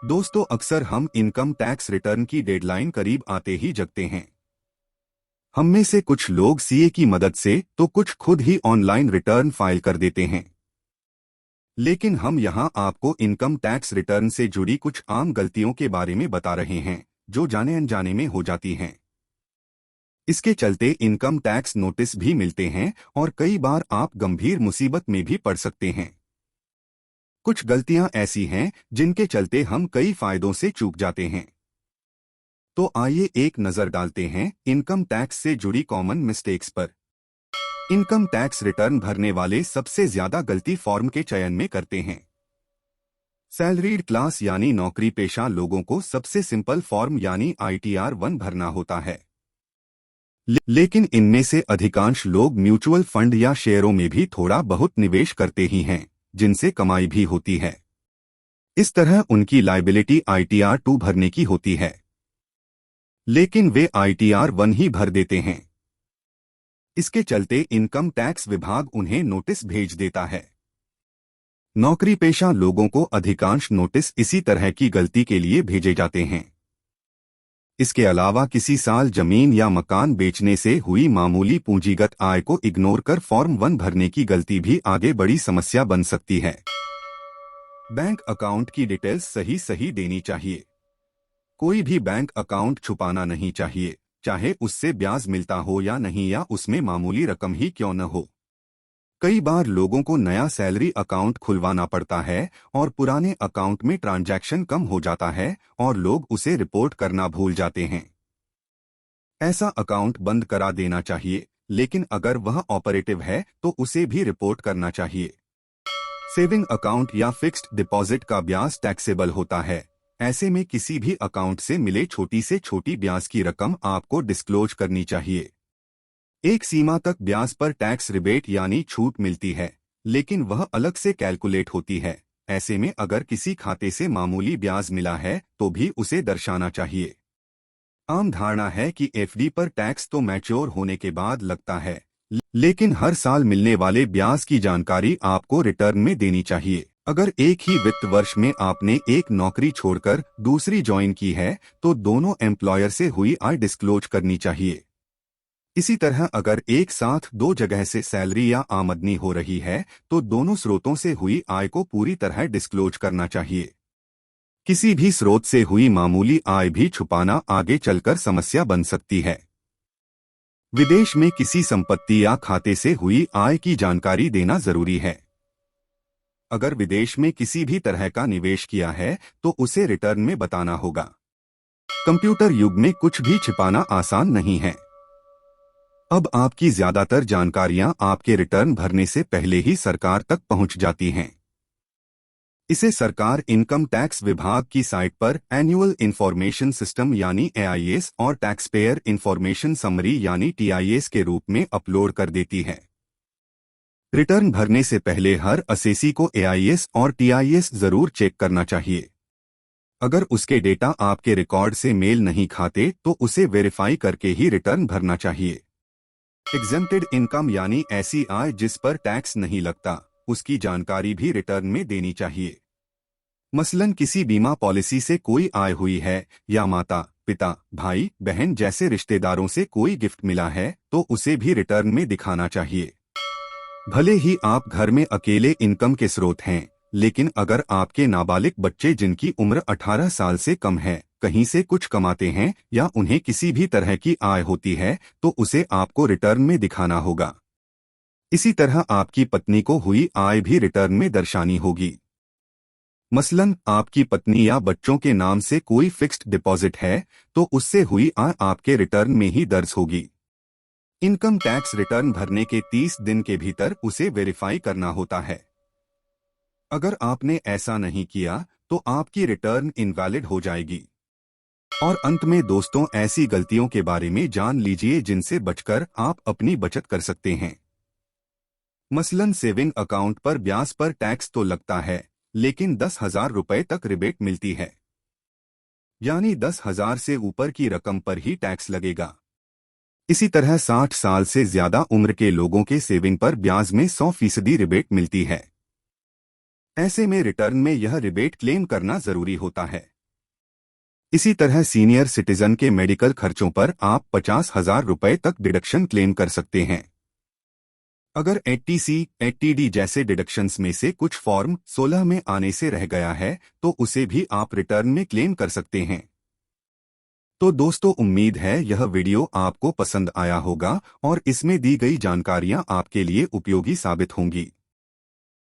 दोस्तों, अक्सर हम इनकम टैक्स रिटर्न की डेडलाइन करीब आते ही जगते हैं। हम में से कुछ लोग सीए की मदद से तो कुछ खुद ही ऑनलाइन रिटर्न फाइल कर देते हैं। लेकिन हम यहां आपको इनकम टैक्स रिटर्न से जुड़ी कुछ आम गलतियों के बारे में बता रहे हैं, जो जाने अनजाने में हो जाती हैं। इसके चलते इनकम टैक्स नोटिस भी मिलते हैं और कई बार आप गंभीर मुसीबत में भी पड़ सकते हैं। कुछ गलतियां ऐसी हैं जिनके चलते हम कई फायदों से चूक जाते हैं। तो आइए एक नजर डालते हैं इनकम टैक्स से जुड़ी कॉमन मिस्टेक्स पर। इनकम टैक्स रिटर्न भरने वाले सबसे ज्यादा गलती फॉर्म के चयन में करते हैं। सैलरीड क्लास यानी नौकरी पेशा लोगों को सबसे सिंपल फॉर्म यानी ITR-1 भरना होता है। लेकिन इनमें से अधिकांश लोग म्यूचुअल फंड या शेयरों में भी थोड़ा बहुत निवेश करते ही हैं, जिनसे कमाई भी होती है। इस तरह उनकी लायबिलिटी ITR-2 भरने की होती है, लेकिन वे ITR-1 ही भर देते हैं। इसके चलते इनकम टैक्स विभाग उन्हें नोटिस भेज देता है। नौकरी पेशा लोगों को अधिकांश नोटिस इसी तरह की गलती के लिए भेजे जाते हैं। इसके अलावा किसी साल जमीन या मकान बेचने से हुई मामूली पूंजीगत आय को इग्नोर कर फॉर्म 1 भरने की गलती भी आगे बड़ी समस्या बन सकती है। बैंक अकाउंट की डिटेल्स सही सही देनी चाहिए। कोई भी बैंक अकाउंट छुपाना नहीं चाहिए, चाहे उससे ब्याज मिलता हो या नहीं, या उसमें मामूली रकम ही क्यों न हो। कई बार लोगों को नया सैलरी अकाउंट खुलवाना पड़ता है और पुराने अकाउंट में ट्रांजैक्शन कम हो जाता है और लोग उसे रिपोर्ट करना भूल जाते हैं। ऐसा अकाउंट बंद करा देना चाहिए, लेकिन अगर वह ऑपरेटिव है तो उसे भी रिपोर्ट करना चाहिए। सेविंग अकाउंट या फिक्स्ड डिपॉजिट का ब्याज टैक्सेबल होता है। ऐसे में किसी भी अकाउंट से मिले छोटी से छोटी ब्याज की रकम आपको डिस्क्लोज करनी चाहिए। एक सीमा तक ब्याज पर टैक्स रिबेट यानी छूट मिलती है, लेकिन वह अलग से कैलकुलेट होती है। ऐसे में अगर किसी खाते से मामूली ब्याज मिला है तो भी उसे दर्शाना चाहिए। आम धारणा है कि एफडी पर टैक्स तो मैच्योर होने के बाद लगता है, लेकिन हर साल मिलने वाले ब्याज की जानकारी आपको रिटर्न में देनी चाहिए। अगर एक ही वित्त वर्ष में आपने एक नौकरी छोड़कर दूसरी ज्वाइन की है तो दोनों एम्प्लॉयर से हुई आय डिस्क्लोज करनी चाहिए। इसी तरह अगर एक साथ दो जगह से सैलरी या आमदनी हो रही है तो दोनों स्रोतों से हुई आय को पूरी तरह डिस्क्लोज करना चाहिए। किसी भी स्रोत से हुई मामूली आय भी छुपाना आगे चलकर समस्या बन सकती है। विदेश में किसी संपत्ति या खाते से हुई आय की जानकारी देना जरूरी है। अगर विदेश में किसी भी तरह का निवेश किया है तो उसे रिटर्न में बताना होगा। कंप्यूटर युग में कुछ भी छिपाना आसान नहीं है। अब आपकी ज्यादातर जानकारियां आपके रिटर्न भरने से पहले ही सरकार तक पहुंच जाती हैं। इसे सरकार इनकम टैक्स विभाग की साइट पर एनुअल इंफॉर्मेशन सिस्टम यानी AIS और टैक्स पेयर इंफॉर्मेशन समरी यानी TIS के रूप में अपलोड कर देती है। रिटर्न भरने से पहले हर असेसी को AIS और TIS जरूर चेक करना चाहिए। अगर उसके डेटा आपके रिकॉर्ड से मेल नहीं खाते तो उसे वेरीफाई करके ही रिटर्न भरना चाहिए। एग्जेम्प्टेड इनकम यानी ऐसी आय जिस पर टैक्स नहीं लगता, उसकी जानकारी भी रिटर्न में देनी चाहिए। मसलन किसी बीमा पॉलिसी से कोई आय हुई है या माता पिता भाई बहन जैसे रिश्तेदारों से कोई गिफ्ट मिला है तो उसे भी रिटर्न में दिखाना चाहिए। भले ही आप घर में अकेले इनकम के स्रोत हैं, लेकिन अगर आपके नाबालिग बच्चे जिनकी उम्र 18 साल से कम है कहीं से कुछ कमाते हैं या उन्हें किसी भी तरह की आय होती है तो उसे आपको रिटर्न में दिखाना होगा। इसी तरह आपकी पत्नी को हुई आय भी रिटर्न में दर्शानी होगी। मसलन आपकी पत्नी या बच्चों के नाम से कोई फिक्स्ड डिपॉजिट है तो उससे हुई आय आपके रिटर्न में ही दर्ज होगी। इनकम टैक्स रिटर्न भरने के 30 दिन के भीतर उसे वेरीफाई करना होता है। अगर आपने ऐसा नहीं किया तो आपकी रिटर्न इनवैलिड हो जाएगी। और अंत में दोस्तों, ऐसी गलतियों के बारे में जान लीजिए जिनसे बचकर आप अपनी बचत कर सकते हैं। मसलन सेविंग अकाउंट पर ब्याज पर टैक्स तो लगता है, लेकिन 10,000 रुपए तक रिबेट मिलती है, यानी 10,000 से ऊपर की रकम पर ही टैक्स लगेगा। इसी तरह 60 साल से ज्यादा उम्र के लोगों के सेविंग पर ब्याज में 100% रिबेट मिलती है। ऐसे में रिटर्न में यह रिबेट क्लेम करना जरूरी होता है। इसी तरह सीनियर सिटीजन के मेडिकल खर्चों पर आप 50,000 रुपए तक डिडक्शन क्लेम कर सकते हैं। अगर 80C, 80D जैसे डिडक्शंस में से कुछ फॉर्म 16 में आने से रह गया है तो उसे भी आप रिटर्न में क्लेम कर सकते हैं। तो दोस्तों, उम्मीद है यह वीडियो आपको पसंद आया होगा और इसमें दी गई जानकारियां आपके लिए उपयोगी साबित होंगी।